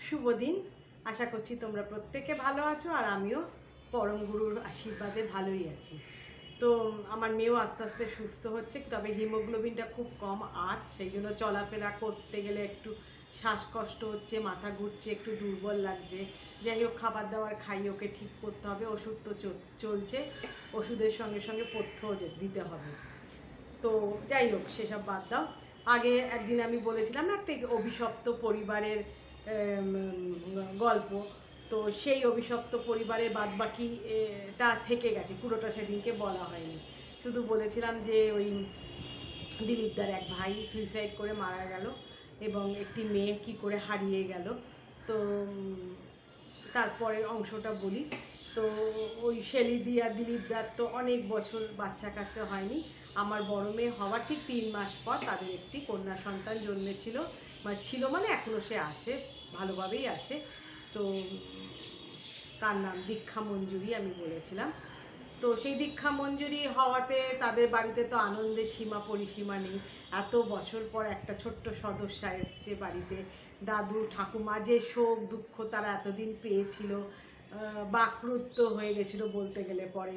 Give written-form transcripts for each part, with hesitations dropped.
শুভ দিন। আশা করছি তোমরা প্রত্যেকে ভালো আছো, আর আমিও পরম গুরুর আশীর্বাদে ভালোই আছি। তো আমার মেয়েও আস্তে আস্তে সুস্থ হচ্ছে, তবে হিমোগ্লোবিনটা খুব কম 8, সেই জন্য চলাফেরা করতে গেলে একটু শ্বাসকষ্ট হচ্ছে, মাথা ঘুরছে, একটু দুর্বল লাগছে। যাই হোক, খাবার দাবার খাই, ওকে ঠিক করতে হবে। ওষুধ তো চলছে, ওষুধের সঙ্গে সঙ্গে পথ্যও দিতে হবে। তো যাই হোক, সেসব বাদ দাও। আগে একদিন আমি বলেছিলাম না একটা অভিশপ্ত পরিবারের গল্প, তো সেই অভিশপ্ত পরিবারের বাদবাকিটা থেকে গেছে, পুরোটা সেদিনকে বলা হয়নি। শুধু বলেছিলাম যে ওই দিলীপদার এক ভাই সুইসাইড করে মারা গেল এবং একটি মেয়ে কি করে হারিয়ে গেল। তো তারপরে অংশটা বলি। তো ওই শেলিদি আর দিলীপদার তো অনেক বছর বাচ্চা কাচ্চা হয়নি। আমার বড় মেয়ে হওয়ার ঠিক 3 মাস পর তাদের একটি কন্যা সন্তান জন্মেছিল, মানে এখনও সে আছে, ভালোভাবেই আছে। তো তার নাম দীক্ষা মঞ্জুরি আমি বলেছিলাম। তো সেই দীক্ষা মঞ্জুরি হওয়াতে তাদের বাড়িতে তো আনন্দের সীমা পরিসীমা নেই। এত বছর পর একটা ছোট্ট সদস্যা এসছে বাড়িতে। দাদু ঠাকুমা যে শোক দুঃখ তারা এতদিন পেয়েছিল, বাকরুদ্ধ হয়ে গেছিল বলতে গেলে পরে।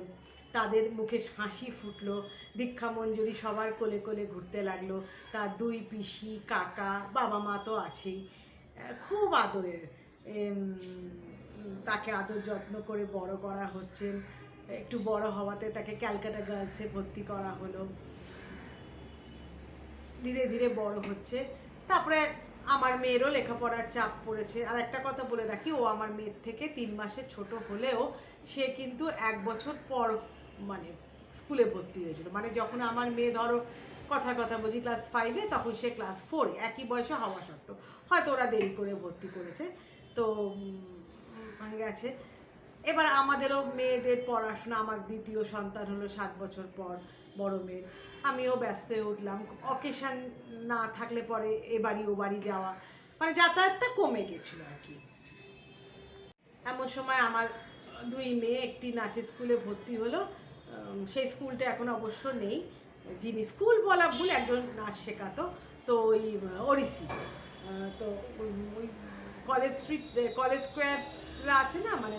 তাদের মুখে হাসি ফুটলো। দীক্ষা মঞ্জুরি সবার কোলে কোলে ঘুরতে লাগলো। তার 2 পিসি, কাকা, বাবা মা তো আছেই, খুব আদরের। তাকে আদর যত্ন করে বড় করা হচ্ছে। একটু বড় হওয়াতে তাকে ক্যালকাটা গার্লসে ভর্তি করা হলো। ধীরে ধীরে বড় হচ্ছে। তারপরে আমার মেয়েরও লেখাপড়ার চাপ পড়েছে। আর একটা কথা বলে রাখি, ও আমার মেয়ের থেকে 3 মাসের ছোট হলেও সে কিন্তু 1 বছর পর মানে স্কুলে ভর্তি হয়েছিল। মানে যখন আমার মেয়ে ধরো কথা বলছি ক্লাস 5-এ, তখন সে ক্লাস 4-এ, একই বয়সে হওয়া সত্ত্বেও হয়তো ওরা দেরি করে ভর্তি করেছে। তো গেছে। এবার আমাদেরও মেয়েদের পড়াশোনা, আমার দ্বিতীয় সন্তান হলো 7 বছর পর বড় মেয়ের। আমিও ব্যস্ত হয়ে উঠলাম। অকেশান না থাকলে পরে এ বাড়ি ও বাড়ি যাওয়া, মানে যাতায়াতটা কমে গেছিলো আর কি। এমন সময় আমার 2 মেয়ে একটি নাচের স্কুলে ভর্তি হলো। সেই স্কুলটা এখন অবশ্য নেই। যিনি স্কুল বলা ভুল, একজন নাচ শেখাতো। তো ওই ওড়িশি, তো ওই কলেজ স্কোয়ার আছে না, মানে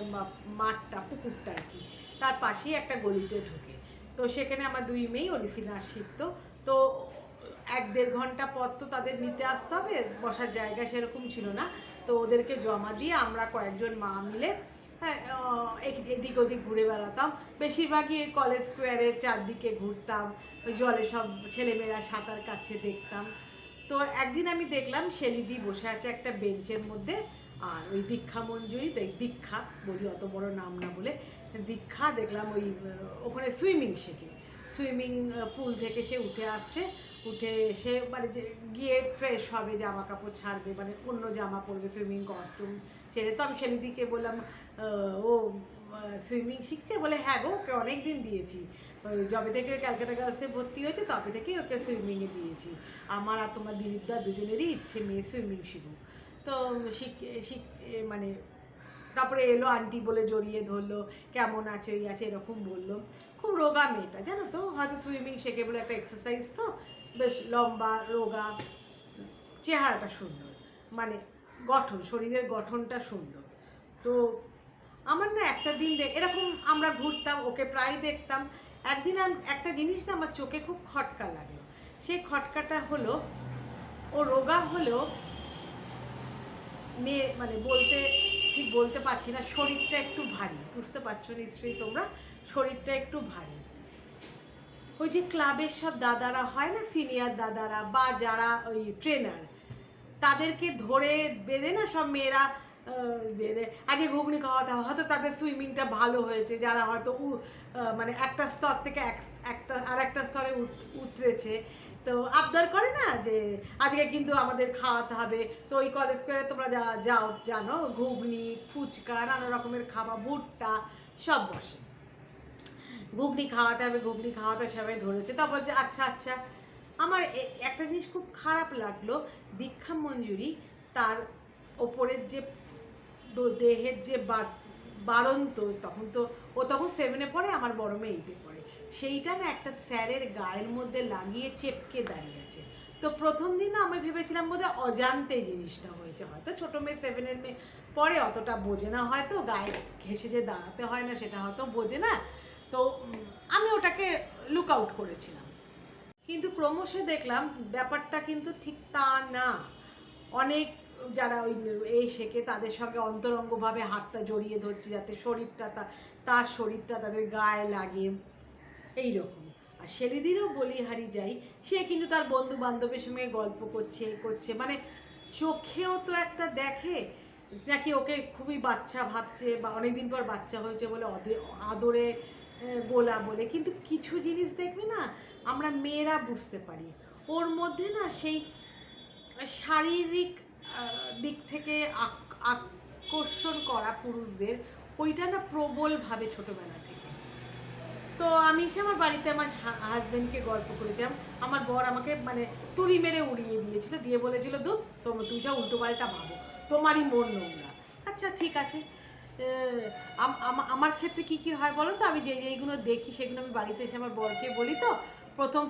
মাঠটা, পুকুরটা আর কি, তার পাশেই একটা গলিতে ঢুকে। তো সেখানে আমার 2 মেয়েই ওড়িশি নাচ শিখতো। তো 1-1.5 ঘন্টা পর তো তাদের নিতে আসতে হবে, বসার জায়গা সেরকম ছিল না। তো ওদেরকে জমা দিয়ে আমরা কয়েকজন মা মিলে এদিক ওদিক ঘুরে বেড়াতাম। বেশিরভাগই এই কলেজ স্কোয়ারের চারদিকে ঘুরতাম, ওই জলে সব ছেলেমেয়েরা সাঁতার কাটছে দেখতাম। তো একদিন আমি দেখলাম শেলিদি বসে আছে একটা বেঞ্চের মধ্যে, আর ওই দীক্ষা মঞ্জুরি, দীক্ষা বলি অত বড় নাম না বলে, দীক্ষা দেখলাম ওই ওখানে সুইমিং শেখে। সুইমিং পুল থেকে সে উঠে আসছে, উঠে এসে মানে যে গিয়ে ফ্রেশ হবে, জামা কাপড় ছাড়বে, মানে অন্য জামা পরবে, সুইমিং কস্টিউম ছেড়ে। তো আমি শেলিদিকে বললাম, ও সুইমিং শিখছে? বলে হ্যাঁ গো, ওকে অনেক দিন দিয়েছি, ওই যবে থেকে ক্যালকাটা গার্লসে ভর্তি হয়েছে তবে থেকেই ওকে সুইমিংয়ে দিয়েছি। আমার আর তোমার দিলীপদা দুজনেরই ইচ্ছে মেয়ে সুইমিং শিখুক। তো মানে তারপরে এলো, আন্টি বলে জড়িয়ে ধরলো, কেমন আছে ওই আছে এরকম বললো। খুব রোগা মেয়েটা, জানো তো, হয়তো সুইমিং শেখে বলে, একটা এক্সারসাইজ তো, বেশ লম্বা রোগা, চেহারাটা সুন্দর, মানে শরীরের গঠনটা সুন্দর। তো আমার না একটা দিন এরকম আমরা ঘুরতাম, ওকে প্রায় দেখতাম। একদিন একটা জিনিস না আমার চোখে খুব খটকা লাগলো। সেই খটকাটা হলো, ও রোগা হলো মেয়ে, মানে ঠিক বলতে পারছি না, শরীরটা একটু ভারী, বুঝতে পারছো নিশ্চয়ই তোমরা, শরীরটা একটু ভারী। ওই যে ক্লাবের সব দাদারা হয় না, সিনিয়র দাদারা বা যারা ওই ট্রেনার, তাদেরকে ধরে বেঁধে না সব মেয়েরা, যে আজকে ঘুগনি খাওয়াতে হবে, হয়তো তাদের সুইমিংটা ভালো হয়েছে, যারা হয়তো মানে একটা স্তর থেকে আর একটা স্তরে উতরেছে, তো আবদার করে না যে আজকে কিন্তু আমাদের খাওয়াতে হবে। তো ওই কলেজ করে তোমরা যারা যাও জানো, ঘুগনি, ফুচকা, নানা রকমের খাবার, ভুট্টা সব বসে। ঘুগনি খাওয়াতে হবে, ঘুগনি খাওয়াতে সবাই ধরেছে। তারপর যে আচ্ছা আচ্ছা, আমার একটা জিনিস খুব খারাপ লাগলো, দীক্ষা মঞ্জুরি তার ওপরের যে দেহের যে বাড়ন্ত, ও তখন 7-এ পড়ে, আমার বড় মেয়ে 8-এ পড়ে, সেইটা না একটা স্যারের গায়ের মধ্যে লাগিয়ে চেপকে দাঁড়িয়ে আছে। তো প্রথম দিন না আমি ভেবেছিলাম বোধহয় অজান্তে জিনিসটা হয়েছে, হয়তো ছোটো মেয়ে 7-এর মেয়ে পরে অতটা বোঝে না, হয়তো গায়ে ঘেঁষে যে দাঁড়াতে হয় না সেটা হয়তো বোঝে না। তো আমি ওটাকে লুক আউট করেছিলাম, কিন্তু ক্রমশ দেখলাম ব্যাপারটা কিন্তু ঠিক তা না। অনেক যারা ওই এই শেখে তাদের সঙ্গে অন্তরঙ্গভাবে হাতটা জড়িয়ে ধরছে যাতে শরীরটা তার শরীরটা তাদের গায়ে লাগে এইরকম। আর শেলিদিরও বলিহারি যাই, সে কিন্তু তার বন্ধু বান্ধবের সঙ্গে গল্প করছে মানে চোখেও তো একটা দেখে নাকি ওকে খুবই বাচ্চা ভাবছে বা অনেকদিন পর বাচ্চা হয়েছে বলে আদরে গোলা বলে, কিন্তু কিছু জিনিস দেখবে না আমরা মেয়েরা বুঝতে পারি, ওর মধ্যে না সেই শারীরিক দিক থেকে আকর্ষণ করা পুরুষদের ওইটা না প্রবলভাবে ছোটোবেলা থেকে। তো আমি এসে আমার বাড়িতে আমার হাজব্যান্ডকে গল্প করেছিলাম, আমার বর আমাকে মানে তুড়ি মেরে উড়িয়ে দিয়েছিল, দিয়ে বলেছিল দুধ তুমি সব উল্টো পাল্টা ভাবো, তোমারই মন নোংরা। আচ্ছা ঠিক আছে, আমার ক্ষেত্রে কি হয় বলো তো, আমি যেইগুলো দেখি সেগুলো আমি বাড়িতে এসে আমার বরকে বলি, তো প্রথম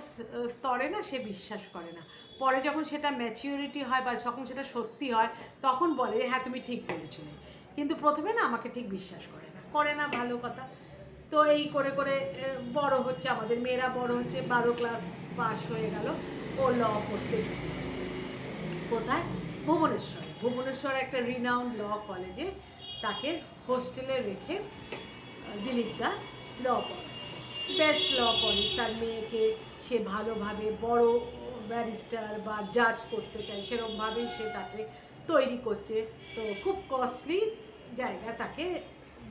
স্তরে না সে বিশ্বাস করে না, পরে যখন সেটা ম্যাচিউরিটি হয় বা যখন সেটা সত্যি হয় তখন বলে হ্যাঁ তুমি ঠিক বলেছিলে, কিন্তু প্রথমে না আমাকে ঠিক বিশ্বাস করে না ভালো কথা। তো এই করে করে বড় হচ্ছে, আমাদের মেয়েরা বড় হচ্ছে, 12 ক্লাস পাস হয়ে গেল, ও ল পড়তে কোথায়, ভুবনেশ্বরে একটা রিনাউন্ড ল কলেজে তাকে হোস্টেলে রেখে দিলীপদা ল পড়াচ্ছে, বেস্ট ল কলেজ, তার মেয়েকে সে ভালোভাবে বড় ব্যারিস্টার বা জাজ করতে চায় সেরকমভাবেই সে তাকে তৈরি করছে। তো খুব কস্টলি জায়গা তাকে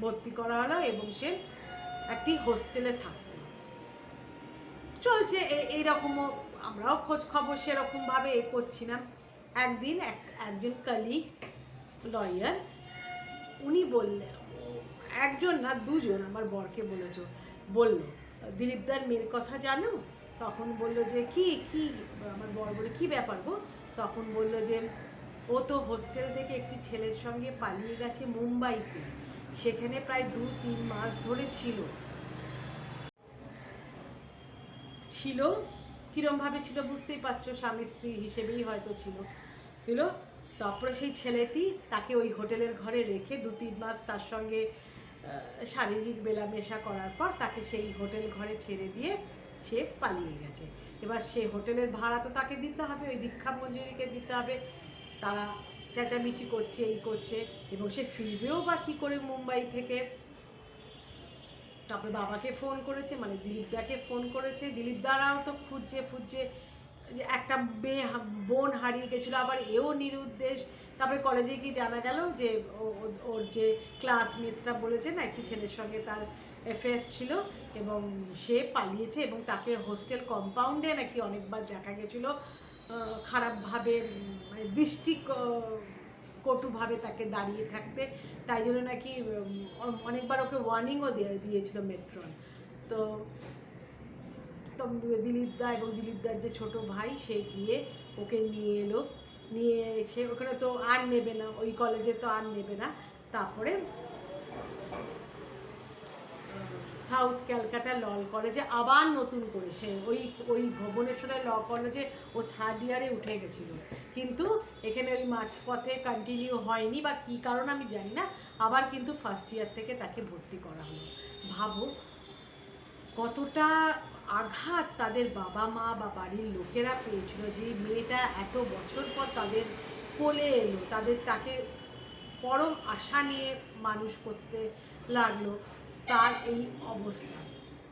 ভর্তি করা হলো এবং সে একটি হোস্টেলে থাকতো, চলছে এইরকমও, আমরাও খোঁজ খবর সেরকমভাবে করছিলাম। একদিন একজন কলিগ লয়ার উনি বললেন, একজন না দুজন আমার বরকে বলল দিলীপদার মেয়ের কথা জানো? তখন বললো যে কি কি, আমার বর বলে কি ব্যাপার গো? তখন বলল যে ও তো হোস্টেল থেকে একটি ছেলের সঙ্গে পালিয়ে গেছে মুম্বাইতে, সেখানে প্রায় 2-3 মাস ধরে ছিল কীরমভাবে ছিল বুঝতেই পারছো, স্বামী স্ত্রী হিসেবেই হয়তো ছিল। তারপরে সেই ছেলেটি তাকে ওই হোটেলের ঘরে রেখে 2-3 মাস তার সঙ্গে শারীরিক মেলামেশা করার পর তাকে সেই হোটেল ঘরে ছেড়ে দিয়ে সে পালিয়ে গেছে। এবার সে হোটেলের ভাড়া তো তাকে দিতে হবে, ওই দীক্ষা মঞ্জুরিকে দিতে হবে, তারা চেঁচামেচি করছে এই করছে, এবং সে ফিরবেও বা কী করে মুম্বাই থেকে। তারপরে বাবাকে ফোন করেছে, মানে দিলীপদাকে ফোন করেছে, দিলীপদারাও তো খুঁজছে, একটা বোন হারিয়ে গেছিলো, আবার এও নিরুদ্দেশ। তারপরে কলেজে গিয়ে জানা গেল যে ওর যে ক্লাসমেটসরা বলেছে না একটি ছেলের সঙ্গে তার অ্যাফেয়ার ছিল এবং সে পালিয়েছে, এবং তাকে হোস্টেল কম্পাউন্ডে নাকি অনেকবার দেখা গেছিলো খারাপভাবে, মানে কটুভাবে তাকে দাঁড়িয়ে থাকতে, তাই জন্য নাকি অনেকবার ওকে ওয়ার্নিংও দিয়েছিল মেট্রন। তো দিলীপদা এবং দিলীপদার যে ছোট ভাই সে গিয়ে ওকে নিয়ে এসে ওখানে তো আর নেবে না, ওই কলেজে তো আর নেবে না। তারপরে সাউথ ক্যালকাটা ল কলেজে আবার নতুন করে সে ওই ভুবনেশ্বরের ল কলেজে ও 3rd ইয়ারে উঠে গেছিলো, কিন্তু এখানে ওই মাঝপথে কন্টিনিউ হয়নি বা কী কারণ আমি জানি না, আবার কিন্তু 1st ইয়ার থেকে তাকে ভর্তি করা হলো। ভাবো কতটা আঘাত তাদের বাবা মা বা বাড়ির লোকেরা পেয়েছিল, যে মেয়েটা এত বছর পর তাদের কোলে এলো, তাকে পরম আশা নিয়ে মানুষ করতে লাগলো, তার এই অবস্থা।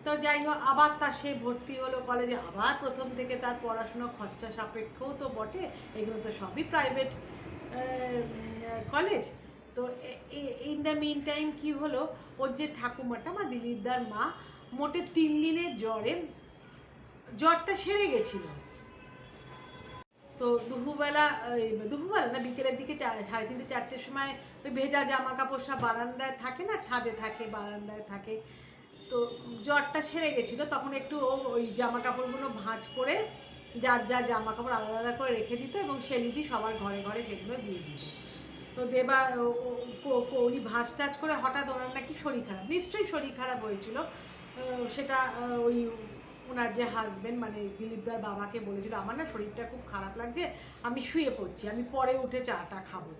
তো যাই হোক, আবার সে ভর্তি হলো কলেজে, আবার প্রথম থেকে তার পড়াশোনা খরচা সাপেক্ষও তো বটে, এগুলো তো সবই প্রাইভেট কলেজ। তো ইন দ্য মিন টাইম কী হলো, ওর যে ঠাকুমাটা মা দিলীপদার মা মোটে 3 দিনের জ্বরটা সেরে গেছিলো। তো দুপুরবেলা না বিকেলের দিকে 3:30-4টের সময় ওই ভেজা জামা কাপড় সব বারান্দায় থাকে না, ছাদে থাকে, বারান্দায় থাকে, তো জ্বরটা সেরে গেছিলো। তখন একটু ওই জামা কাপড়গুলো ভাঁজ করে যার জামা কাপড় আলাদা আলাদা করে রেখে দিত এবং শেলিদি সবার ঘরে ঘরে সেগুলো দিয়ে দিত। তো দেবা উনি ভাঁজ টাজ করে হঠাৎ ওনার নাকি শরীর খারাপ, নিশ্চয়ই শরীর খারাপ হয়েছিল, সেটা ওই ওনার যে হাজবেন্ড মানে দিলীপদার বাবাকে বলেছিল আমার না শরীরটা খুব খারাপ লাগছে, আমি শুয়ে পড়ছি, আমি পরে উঠে চাটা খাবো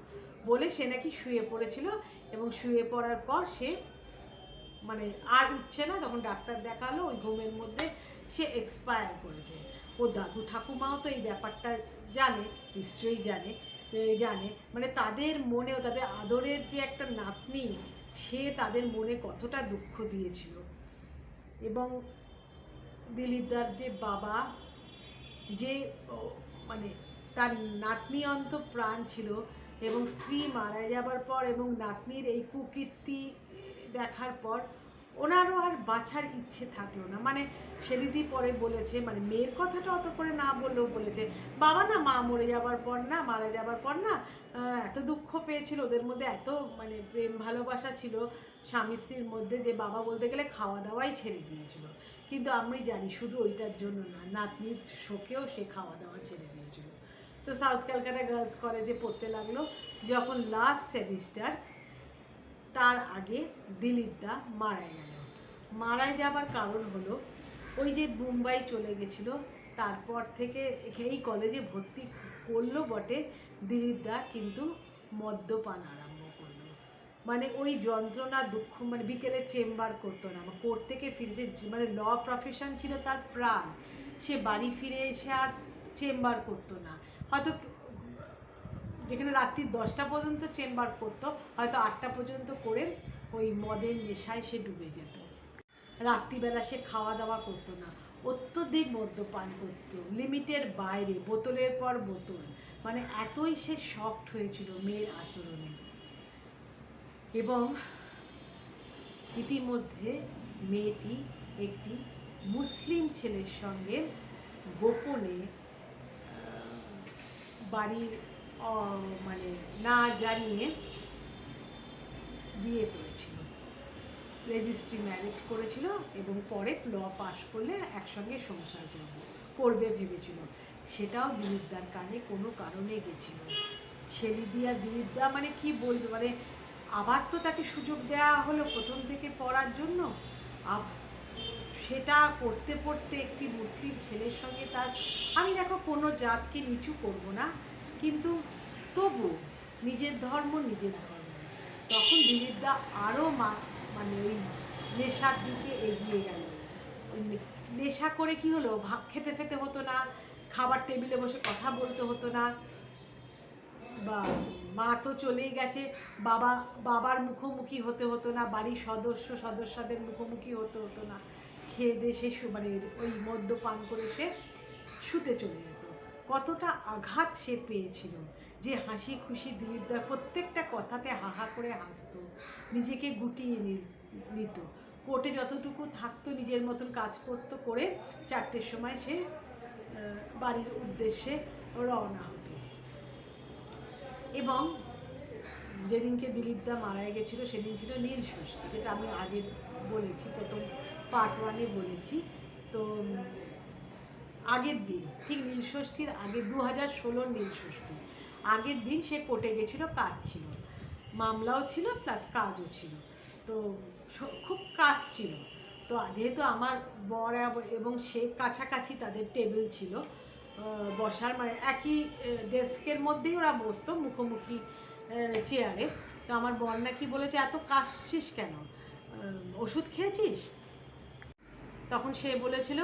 বলে সে নাকি শুয়ে পড়েছিল। এবং শুয়ে পড়ার পর সে মানে আর উঠছে না, তখন ডাক্তার দেখালো, ওই ঘুমের মধ্যে সে এক্সপায়ার করেছে। ও দাদু ঠাকুমাও তো এই ব্যাপারটা জানে, নিশ্চয়ই জানে মানে তাদের মনেও তাদের আদরের যে একটা নাতনি, সে তাদের মনে কতটা দুঃখ দিয়েছিল। এবং দিলীপদার যে বাবা যে মানে তার নাতনি অন্ত প্রাণ ছিল, এবং স্ত্রী মারা যাবার পর এবং নাতনির এই কুকীর্তি দেখার পর ওনারও আর বাঁচার ইচ্ছে থাকলো না। মানে সেদিদি পরে বলেছে, মানে মেয়ের কথাটা অত করে না বললেও বলেছে বাবা না মারা যাবার পর না এত দুঃখ পেয়েছিল, ওদের মধ্যে এত মানে প্রেম ভালোবাসা ছিল স্বামী স্ত্রীর মধ্যে, যে বাবা বলতে গেলে খাওয়া দাওয়াই ছেড়ে দিয়েছিল। কিন্তু আমি জানি শুধু ওইটার জন্য না, নাতনির শোকেও সে খাওয়া দাওয়া ছেড়ে দিয়েছিল। তো সাউথ ক্যালকাটা গার্লস কলেজে পড়তে লাগলো। যখন লাস্ট সেমিস্টার, তার আগে দিলীপদা মারা গেল। মারা যাবার কারণ হলো ওই যে মুম্বাই চলে গেছিলো, তারপর থেকে এই কলেজে ভর্তি করলো বটে, দিলীপদা কিন্তু মদ্যপান আরম্ভ করলো। মানে ওই যন্ত্রণা দুঃখ, মানে বিকেলে চেম্বার করতো না, কোর্ট থেকে ফিরে মানে ল প্রফেশন ছিল তার প্রাণ, সে বাড়ি ফিরে এসে আর চেম্বার করতো না। হয়তো যেখানে রাত্রি 10টা পর্যন্ত চেম্বার করতো, হয়তো 8টা পর্যন্ত করে ওই মদের নেশায় সে ডুবে যেত। রাত্রিবেলা সে খাওয়া দাওয়া করতো না, অত্যধিক মদ্যপান করতো, লিমিটের বাইরে, বোতলের পর বোতল। মানে এতই সে শকড হয়েছিল মেয়ের আচরণে। এবং ইতিমধ্যে মেয়েটি একটি মুসলিম ছেলের সঙ্গে গোপনে বাড়ির মানে না জানিয়ে বিয়ে করেছিল, রেজিস্ট্রি ম্যারেজ করেছিল, এবং পরে ল পাশ করলে একসঙ্গে সংসার করবে ভেবেছিল। সেটাও দিলীপদার কানে কোনো কারণে গেছিল। শেলিদি আর দিলীপদা মানে কি বলবো, মানে আবার তো তাকে সুযোগ দেওয়া হলো প্রথম থেকে পড়ার জন্য। সেটা পড়তে পড়তে একটি মুসলিম ছেলের সঙ্গে তার, আমি দেখো কোনো জাতকে নিচু করব না, কিন্তু তবু নিজের ধর্ম। তখন দিলীপদা আরও মানে ওই নেশার দিকে এগিয়ে গেল। নেশা করে কি হলো, ভাত খেতে হতো না, খাবার টেবিলে বসে কথা বলতে হতো না, বা মা তো চলেই গেছে, বাবার মুখোমুখি হতো না, বাড়ির সদস্যদের মুখোমুখি হতো না, খেয়ে দিয়ে সে মানে ওই মদ্যপান করে সে শুতে চলে যেত। কতটা আঘাত সে পেয়েছিল, যে হাসি খুশি দিলীপদা প্রত্যেকটা কথাতে হাহা করে হাসতো, নিজেকে গুটিয়ে নিত, কোর্টে যতটুকু থাকতো নিজের মতন কাজ করতো, করে 4টের সময় সে বাড়ির উদ্দেশ্যে রওনা হতো। এবং যেদিনকে দিলীপদা মারা গেছিলো সেদিন ছিল নীল ষষ্ঠী, যেটা আমি আগে বলেছি, প্রথম পার্ট 1-এ বলেছি। তো আগের দিন, ঠিক নীল ষষ্ঠীর আগে, 2016 নীল ষষ্ঠী আগের দিন সে কোর্টে গেছিলো, কাজ ছিল, মামলাও ছিল প্লাস কাজও ছিল, তো খুব কাজ ছিল। তো যেহেতু আমার বর এবং সে কাছাকাছি তাদের টেবিল ছিল বসার, মানে একই ডেস্কের মধ্যেই ওরা বসতো মুখোমুখি চেয়ারে। তো আমার বর নাকি বলেছে এত কাশছিস কেন, ওষুধ খেয়েছিস? তখন সে বলেছিল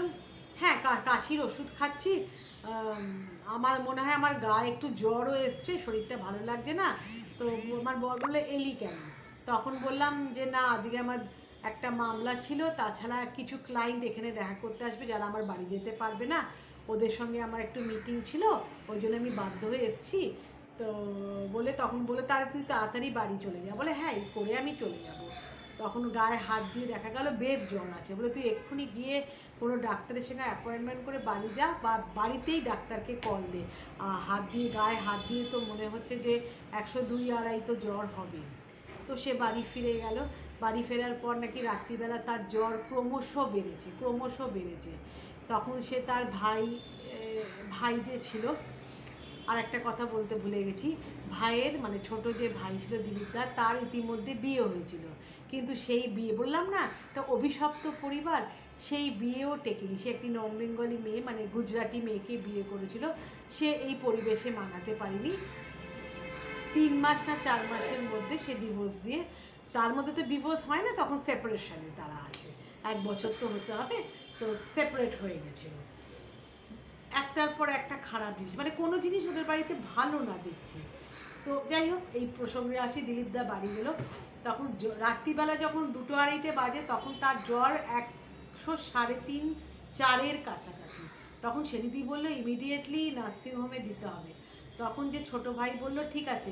হ্যাঁ কাশির ওষুধ খাচ্ছি, আমার মনে হয় আমার গায়ে একটু জ্বরও এসছে, শরীরটা ভালো লাগছে না। তো আমার বর বললো এলি কেন? তখন বললাম যে না, আজকে আমার একটা মামলা ছিল, তাছাড়া কিছু ক্লায়েন্ট এখানে দেখা করতে আসবে যারা আমার বাড়ি যেতে পারবে না, ওদের সঙ্গে আমার একটু মিটিং ছিল, ওই জন্য আমি বাধ্য হয়ে এসেছি। তো তখন বলে তাহলে তুই তাড়াতাড়ি বাড়ি চলে যা। বলে হ্যাঁ এই করে আমি চলে যাব। তখন গায়ে হাত দিয়ে দেখা গেল বেশ জ্বর আছে, বলে তুই এক্ষুনি গিয়ে কোনো ডাক্তারের সঙ্গে অ্যাপয়েন্টমেন্ট করে বাড়ি যা, বা বাড়িতেই ডাক্তারকে কল দে। গায়ে হাত দিয়ে তো মনে হচ্ছে যে 102-250 তো জ্বর হবে। তো সে বাড়ি ফিরে গেল। বাড়ি ফেরার পর নাকি রাত্রিবেলা তার জ্বর ক্রমশ বেড়েছে। তখন সে তার ভাই যে ছিল আর একটা কথা বলতে ভুলে গেছি, ভাইয়ের মানে ছোট যে ভাই ছিল দিলীপদা, তার ইতিমধ্যে বিয়ে হয়েছিল, কিন্তু সেই বিয়ে বললাম না একটা অভিশপ্ত পরিবার, সেই বিয়েও টেকেনি। সে একটি নন বেঙ্গলি মেয়ে মানে গুজরাটি মেয়েকে বিয়ে করেছিল, সে এই পরিবেশে মানাতে পারেনি। 3 মাস না 4 মাসের মধ্যে সে ডিভোর্স দিয়ে, তার মধ্যে তো ডিভোর্স হয় না, তখন সেপারেশনে তারা আছে, 1 বছর তো হতে হবে, তো সেপারেট হয়ে গেছিল। একটার পর একটা খারাপ জিনিস, মানে কোনো জিনিস ওদের বাড়িতে ভালো না দেখছি। তো যাই হোক, এই প্রসঙ্গে আসি, দিলীপদা বাড়ি গেল, তখন রাত্রিবেলা যখন 2-2:30 বাজে, তখন তার জ্বর 103, 4-এর কাছাকাছি। তখন সেলিদি বললো ইমিডিয়েটলি নার্সিংহোমে দিতে হবে। তখন যে ছোট ভাই বলল ঠিক আছে,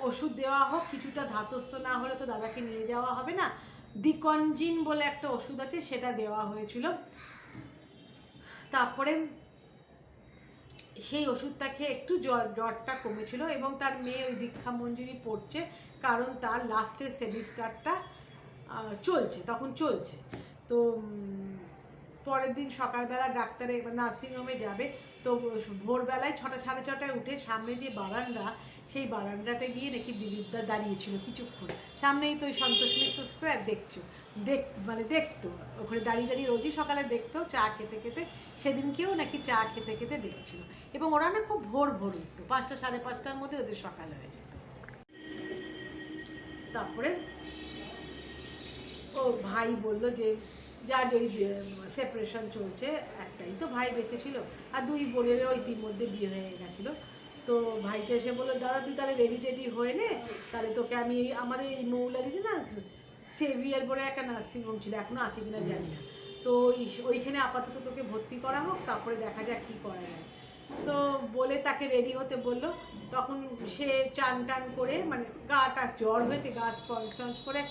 ওষুধ দেওয়া হোক, কিছুটা ধাতস্থ না হলে তো দাদাকে নিয়ে যাওয়া হবে না, ডিকনজিন বলে একটা ওষুধ আছে, সেটা দেওয়া হয়েছিল। তারপরে সেই ওষুধটা খেয়ে একটু জ্বরটা কমেছিল, এবং তার মেয়ে ওই দীক্ষা মঞ্জুরি পড়ছে, কারণ তার লাস্টের সেমিস্টারটা চলছে, তখন চলছে। তো পরের দিন সকালবেলা ডাক্তারে নার্সিংহোমে যাবে, তো ভোরবেলায় 6টা 6:30টায় উঠে সামনে যে বারান্দা, সেই বারান্দাতে গিয়ে নাকি দিলীপদা দাঁড়িয়েছিল কিছুক্ষণ, সামনেই তো ওই সন্তোষ মিত্র স্কোয়ার দেখছো, মানে দেখতো ওখানে দাঁড়িয়ে দাঁড়িয়ে, রোজই সকালে দেখতো চা খেতে খেতে, সেদিনকেও নাকি চা খেতে খেতে দেখছিল। এবং ওরা না খুব ভোর ভোর উঠতো, 5টা 5:30টার মধ্যে ওদের সকাল হয়ে যেত। তারপরে ও ভাই বললো যে যার ওই সেপারেশন চলছে, একটাই তো ভাই বেঁচে ছিল, আর 2 বোনেরও ইতিমধ্যে বিয়ে হয়ে গেছিলো। তো ভাইটা এসে বললো দাদা তুই তাহলে রেডি টেডি হয়ে নে, তাহলে তোকে আমি আমাদের এই মৌলারিতে না সেভিয়ার বলে একটা নার্সিংহোম ছিল, এখনও আছে কিনা জানি না, তো ওইখানে আপাতত তোকে ভর্তি করা হোক, তারপরে দেখা যাক কী করা যায়। তো বলে তাকে রেডি হতে বললো। তখন সে চান টান করে, মানে গাটা জ্বর হয়েছে, গা স্পঞ্জ টঞ্জ করে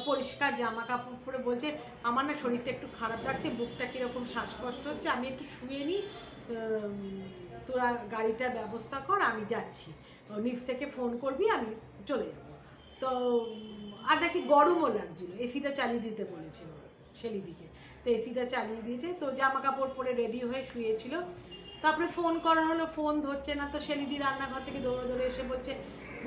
পরিষ্কার জামা কাপড় পরে বলছে আমার না শরীরটা একটু খারাপ লাগছে, বুকটা কীরকম শ্বাসকষ্ট হচ্ছে, আমি একটু শুয়ে নিই, তোরা গাড়িটার ব্যবস্থা কর, আমি যাচ্ছি, নিচ থেকে ফোন করবি, আমি চলে যাব। তো আর নাকি গরমও লাগছিলো, এসিটা চালিয়ে দিতে বলেছিল সেলিদিকে, তো এসিটা চালিয়ে দিয়েছে। তো জামা কাপড় পরে রেডি হয়ে শুয়েছিল। তারপরে ফোন করা হলো, ফোন ধরছে না, তো সেলিদি রান্নাঘর থেকে দৌড়ে দৌড়ে এসে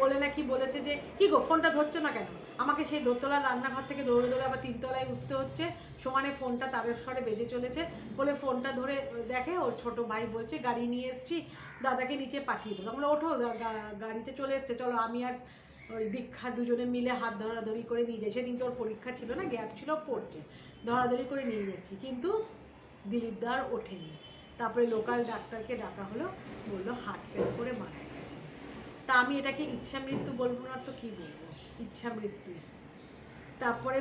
বলে নাকি বলেছে যে কী গো ফোনটা ধরছো না কেন, আমাকে সেই দোতলার রান্নাঘর থেকে দৌড়ে দৌড়ে আবার 3 তলায় উঠতে হচ্ছে, সমানে ফোনটা তারের স্বরে বেজে চলেছে। বলে ফোনটা ধরে দেখে ওর ছোট ভাই বলছে গাড়ি নিয়ে এসছি, দাদাকে নিচে পাঠিয়ে দেবো। আমরা ওঠো, গাড়িতে চলে এসছে, চলো আমি আর ওই দীক্ষা দুজনে মিলে হাত ধরাধরি করে নিয়ে যাই, সেদিনকে ওর পরীক্ষা ছিল না, গ্যাপ ছিল, পড়ছে, ধরাধরি করে নিয়ে যাচ্ছি, কিন্তু দিলীপদা আর ওঠেনি। তারপরে লোকাল ডাক্তারকে ডাকা হলো, বললো হার্ট ফেল করে মারা গেছে। তা আমি এটাকে ইচ্ছা মৃত্যু বলবো না তো কী বলবো, ইচ্ছা মৃত্যু। তারপরে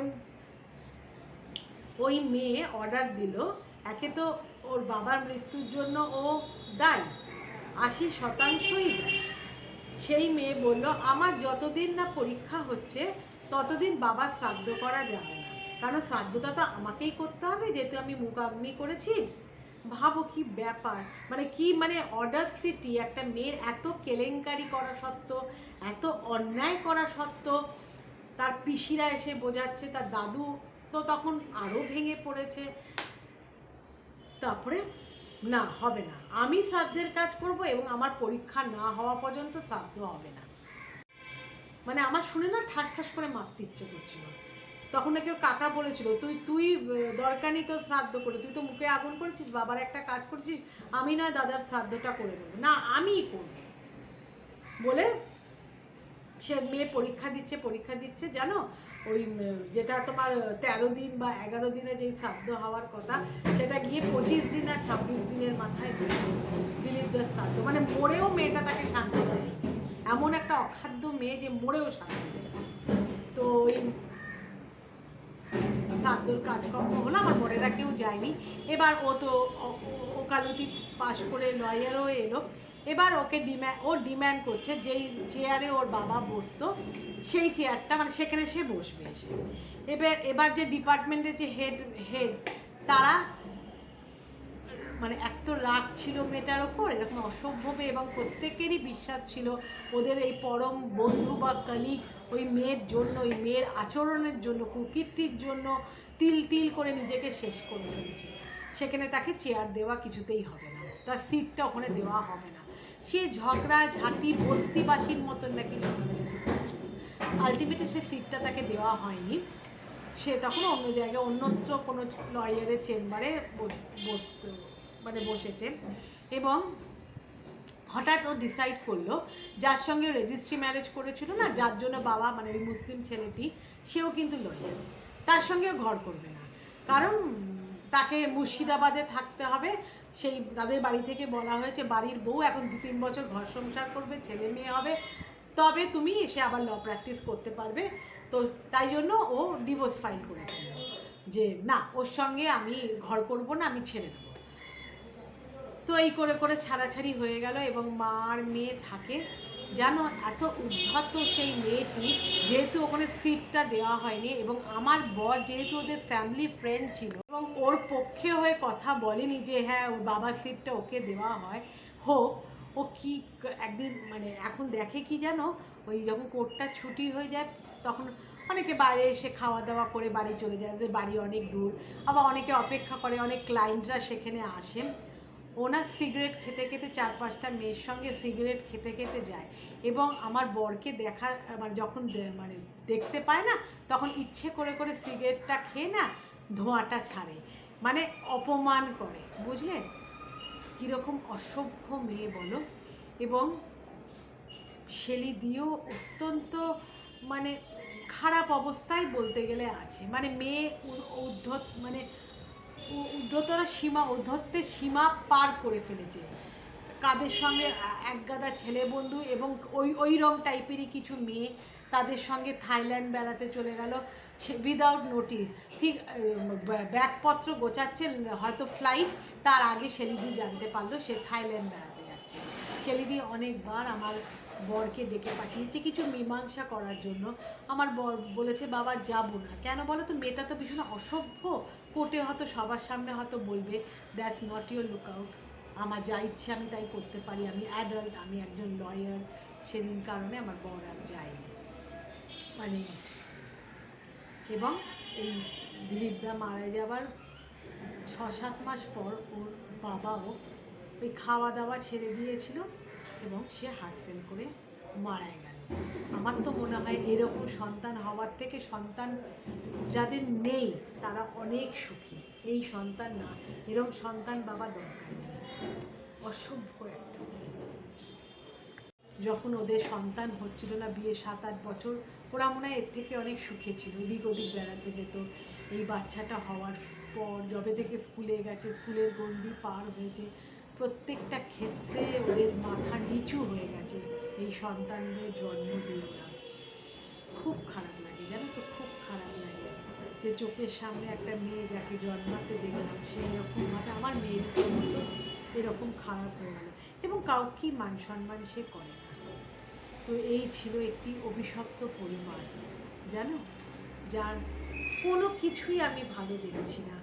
ওই মেয়ে অর্ডার দিল, একে তো ওর বাবার মৃত্যুর জন্য ও দায়ী, 80%ই দায়ী। সেই মেয়ে বলল আমার যতদিন না পরীক্ষা হচ্ছে ততদিন বাবার শ্রাদ্ধ করা যাবে না, কারণ শ্রাদ্ধটা তো আমাকেই করতে হবে, যেহেতু আমি মুখাগ্নি করেছি। ভাবো কি ব্যাপার, মানে কি, মানে অডাসিটি, একটা মেয়ের এত কেলেঙ্কারি করা সত্ত্বেও, এত অন্যায় করা সত্ত্বেও, তার পিসিরা এসে বোঝাচ্ছে, তার দাদু তো তখন আরও ভেঙে পড়েছে। তারপরে না হবে না, আমি শ্রাদ্ধের কাজ করব, এবং আমার পরীক্ষা না হওয়া পর্যন্ত শ্রাদ্ধ হবে না। মানে আমার শুনে না ঠাস ঠাস করে মারতে ইচ্ছে করছিল। তখন নাকি ওর কাকা বলেছিল তুই দরকার নেই তোর শ্রাদ্ধ করে, তুই তো মুখে আগুন করেছিস, বাবার একটা কাজ করেছিস, আমি নয় দাদার শ্রাদ্ধটা করে দেবো, না আমিই করব বলে সে মেয়ে পরীক্ষা দিচ্ছে জানো, ওই যেটা তোমার 13 দিন বা 11 দিনে যেই শ্রাদ্ধ হওয়ার কথা, সেটা গিয়ে 25 দিন আর 26 দিনের মাথায় দিলীপদার শ্রাদ্ধ, মানে মরেও মেয়েটা তাকে শান্তি দেয়, এমন একটা অখাদ্য মেয়ে যে মরেও শান্তি দেয়। তো ওই শ্রাদ্ধর কাজকর্ম হলো, আমার বোনেরা কেউ যায়নি। এবার ও তো ওকালতি পাশ করে লয়ারও এলো, এবার ওকে ডিম্যান্ড করছে যেই চেয়ারে ওর বাবা বসতো সেই চেয়ারটা, মানে সেখানে সে বসবে এসে। এবার যে ডিপার্টমেন্টের যে হেড তারা, মানে এক তো রাগ ছিল মেয়েটার ওপর এরকম অসভ্যভাবে, এবং প্রত্যেকেরই বিশ্বাস ছিল ওদের এই পরম বন্ধু বা কলিগ ওই মেয়ের জন্য, ওই মেয়ের আচরণের জন্য, কুকীর্তির জন্য তিল তিল করে নিজেকে শেষ করে ফেলেছে। সেখানে তাকে চেয়ার দেওয়া কিছুতেই হবে না, তার সিটটা ওখানে দেওয়া হবে না। সে ঝগড়া ঝাঁটি বস্তিবাসীর মতন নাকি আলটিমেটলি সে সিটটা তাকে দেওয়া হয়নি। সে তখন অন্য জায়গায় অন্যত্র কোনো লয়ারের চেম্বারে বসেছে এবং হঠাৎ ও ডিসাইড করলো যার সঙ্গে রেজিস্ট্রি ম্যারেজ করেছিল না, যার জন্য বাবা মানে ওই মুসলিম ছেলেটি, সেও কিন্তু লয়ার, তার সঙ্গেও ঘর করবে না, কারণ তাকে মুর্শিদাবাদে থাকতে হবে। সেই তাদের বাড়ি থেকে বলা হয়েছে বাড়ির বউ এখন 2-3 বছর ঘর সংসার করবে, ছেলে মেয়ে হবে, তবে তুমি এসে আবার ল প্র্যাকটিস করতে পারবে। তো তাই জন্য ও ডিভোর্স ফাইল করে ফেলল যে না, ওর সঙ্গে আমি ঘর করব না, আমি ছেড়ে দেবো। তো এই করে করে ছাড়াছাড়ি হয়ে গেল এবং মা আর মেয়ে থাকে। জানো এত উদ্ধত সেই মেয়েটি, যেহেতু ওখানে সিটটা দেওয়া হয়নি এবং আমার বর যেহেতু ওদের ফ্যামিলি ফ্রেন্ড ছিল এবং ওর পক্ষে হয়ে কথা বলেনি যে হ্যাঁ ওর বাবার সিটটা ওকে দেওয়া হয় হোক, ও কি একদিন মানে এখন দেখে কি জানো, ওই যখন কোর্টটা ছুটি হয়ে যায় তখন অনেকে বাইরে এসে খাওয়া দাওয়া করে বাড়ি চলে যায়, ওদের বাড়ি অনেক দূর, আবার অনেকে অপেক্ষা করে, অনেক ক্লায়েন্টরা সেখানে আসেন। ওনার সিগারেট খেতে খেতে 4-5টা মেয়ের সঙ্গে সিগারেট খেতে খেতে যায় এবং আমার বরকে দেখা মানে যখন মানে দেখতে পায় না, তখন ইচ্ছে করে করে সিগারেটটা খেয়ে না ধোঁয়াটা ছাড়ে, মানে অপমান করে, বুঝলে কীরকম অসভ্য মেয়ে বলো। এবং শেলি দিও অত্যন্ত মানে খারাপ অবস্থায় বলতে গেলে আছে, মানে মেয়ে উদ্ধতরা সীমা, উদ্ধত্তের সীমা পার করে ফেলেছে। কাদের সঙ্গে একগাদা ছেলে বন্ধু এবং ওই রকম টাইপেরই কিছু মেয়ে, তাদের সঙ্গে থাইল্যান্ড বেড়াতে চলে গেল সে উইদাউট নোটিস। ঠিক ব্যাগপত্র গোছাচ্ছে হয়তো ফ্লাইট, তার আগে শেলিদি জানতে পারলো সে থাইল্যান্ড বেড়াতে যাচ্ছে। শেলিদি অনেকবার আমার বরকে ডেকে পাঠিয়েছে কিছু মীমাংসা করার জন্য। আমার বর বলেছে বাবা যাবো না, কেন বলো তো, মেয়েটা তো ভীষণ অসভ্য, কোর্টে হয়তো সবার সামনে হয়তো বলবে দ্যাটস নট ইউর লুকআউট, আমার যা ইচ্ছে আমি তাই করতে পারি, আমি অ্যাডাল্ট, আমি একজন লয়ার। সেদিন কারণে আমার বর আর যায়নি মানে। এবং এই দিলীপদা মারা যাবার 6-7 মাস পর ওর বাবাও ওই খাওয়া দাওয়া ছেড়ে দিয়েছিল এবং সে হার্ট ফেল করে মারা গেল। আমার তো মনে হয় এরকম সন্তান হওয়ার থেকে সন্তান যাদের নেই তারা অনেক সুখী, এই সন্তান না, এরকম সন্তান বাবা দরকার নেই। অসভ্য একটা মেয়ে। যখন ওদের সন্তান হচ্ছিল না বিয়ে 7-8 বছর, ওরা মনে হয় এর থেকে অনেক সুখে ছিল, এদিক ওদিক বেড়াতে যেত। এই বাচ্চাটা হওয়ার পর যবে থেকে স্কুলে গেছে, স্কুলের গণ্ডি পার হয়েছে, প্রত্যেকটা ক্ষেত্রে ওদের মাথা নিচু হয়ে গেছে এই সন্তানদের জন্ম দিয়ে। ওরা খুব খারাপ লাগে জানো তো, খুব খারাপ লাগে যে চোখের সামনে একটা মেয়ে যাকে জন্মাতে দেখলাম সে এরকমভাবে আমার মেয়ের মতো এরকম খারাপ হয়ে গেল এবং কাউকে মান সম্মান সে করে না। তো এই ছিল একটি অভিশপ্ত পরিবার জানো, যার কোনো কিছুই আমি ভালো দেখছি না।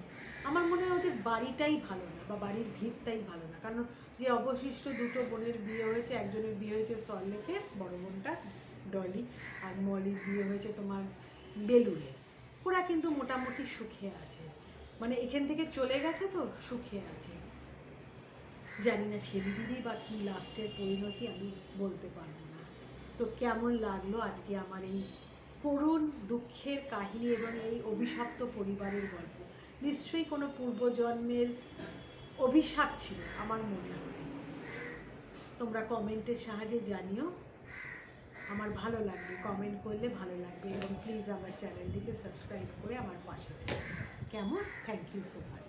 আমার মনে হয় ওদের বাড়িটাই ভালো না বা বাড়ির ভিতটাই ভালো না, কারণ যে অবশিষ্ট 2টো বোনের বিয়ে হয়েছে, একজনের বিয়ে হয়েছে সল্টলেকে, বড় বোনটা ডলি, আর মলির বিয়ে হয়েছে তোমার বেলুড়ে। ওরা কিন্তু মোটামুটি সুখে আছে, মানে এখান থেকে চলে গেছে তো সুখে আছে। জানি না শেলিদিরই বা কী লাস্টের পরিণতি আমি বলতে পারবো না। তো কেমন লাগলো আজকে আমার এই করুণ দুঃখের কাহিনী এবং এই অভিশপ্ত পরিবারের গল্প? নিশ্চয়ই কোনো পূর্বজন্মের অভিশাপ ছিল আমার মনে হয়। তোমরা কমেন্টের সাহায্যে জানিও, আমার ভালো লাগবে, কমেন্ট করলে ভালো লাগবে এবং প্লিজ আমার চ্যানেলটিকে সাবস্ক্রাইব করে আমার পাশে থাকো। কেমন? Thank you so much.